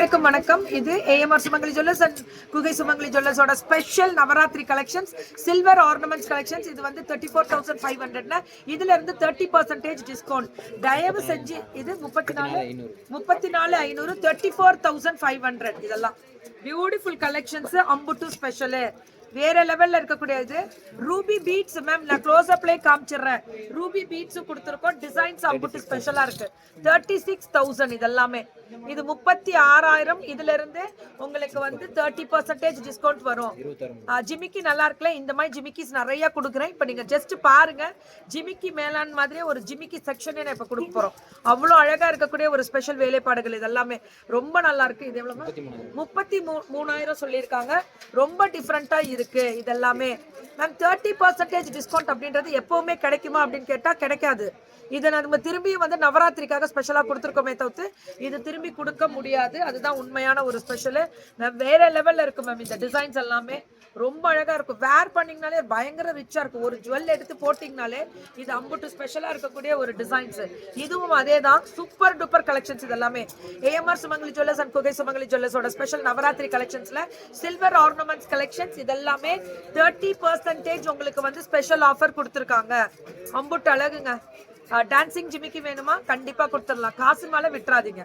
அனைவருக்கும் வணக்கம். இது AMR Sumangali jewellers and Guhai Sumangali ஜுவல்லர்ஸோட special Navaratri collections, silver ornaments collections. இது வந்து 34,500. இதுல இருந்து 30% டிஸ்கவுண்ட். தயவு செஞ்சு இது 34,500 34,500. இதெல்லாம் பியூட்டிஃபுல் கலெக்ஷன்ஸ். அம்புட்டு ஸ்பெஷல் வேற லெவல்ல இருக்கக்கூடியது. ரூபி பீட்ஸ் மேம், நான் க்ளோஸ் அப்லயே காமிச்சிடுறேன். ரூபி பீட்ஸ் கொடுத்துருக்கோம். டிசைன்ஸ் அம்புட்டு ஸ்பெஷலா இருக்கு. 36,000 இதெல்லாமே. இது 36,000. இதுல இருந்து உங்களுக்கு வந்து 30% டிஸ்கவுண்ட் வரும். ஜிமிக்கி நல்லா இருக்குல்ல? இந்த மாதிரி ஜிமிக்கிஸ் நிறைய கொடுக்குறேன். இப்ப நீங்க ஜஸ்ட் பாருங்க. ஜிமிக்கி மேலான் மாதிரி ஒரு ஜிமிக்கி செக்ஷனே நான் இப்ப கொடுக்க போறோம். அவ்வளவு அழகா இருக்கக்கூடிய ஒரு ஸ்பெஷல் வேலைப்பாடுகள். இதெல்லாமே ரொம்ப நல்லா இருக்கு. இது எவ்வளவு? 33,000 சொல்லியிருக்காங்க. ரொம்ப டிஃப்ரெண்டா இருக்கு இதெல்லாமே. மேம் 30% டிஸ்கவுண்ட் அப்படின்றது எப்பவுமே கிடைக்குமா அப்படின்னு கேட்டா கிடைக்காது. இதை நம்ம திரும்பி வந்து நவராத்திரிக்காக ஸ்பெஷலா கொடுத்துருக்கோமே தவிர்த்து இது திரும்பி கொடுக்க முடியாது. அதுதான் உண்மையான ஒரு ஸ்பெஷல். வேற லெவல்ல இருக்கு மேம். இந்த டிசைன்ஸ் எல்லாமே ரொம்ப அழகா இருக்கும். வேர் பண்ணீங்கனாலே பயங்கர ரிச்சா இருக்கும். ஒரு ஜுவல் எடுத்து போட்டீங்கனாலே இது அம்புட்டு ஸ்பெஷலா இருக்கக்கூடிய ஒரு டிசைன்ஸ். இதுவும் அதே தான். சூப்பர் டூப்பர் கலெக்ஷன்ஸ் இதெல்லாமே. AMR Sumangali jewellers and Guhai Sumangali ஜுவல்லர்ஸோட ஸ்பெஷல் நவராத்திரி கலெக்ஷன்ஸ்ல சில்வர் ஆர்னமெண்ட்ஸ் கலெக்ஷன்ஸ் இதெல்லாமே 30% உங்களுக்கு வந்து ஸ்பெஷல் ஆஃபர் கொடுத்துருக்காங்க. அம்புட்டு அழகுங்க. டான்சிங் ஜிமிக்கி வேணுமா? கண்டிப்பா கொடுத்துடலாம். காசு மேல விட்டுறாதீங்க.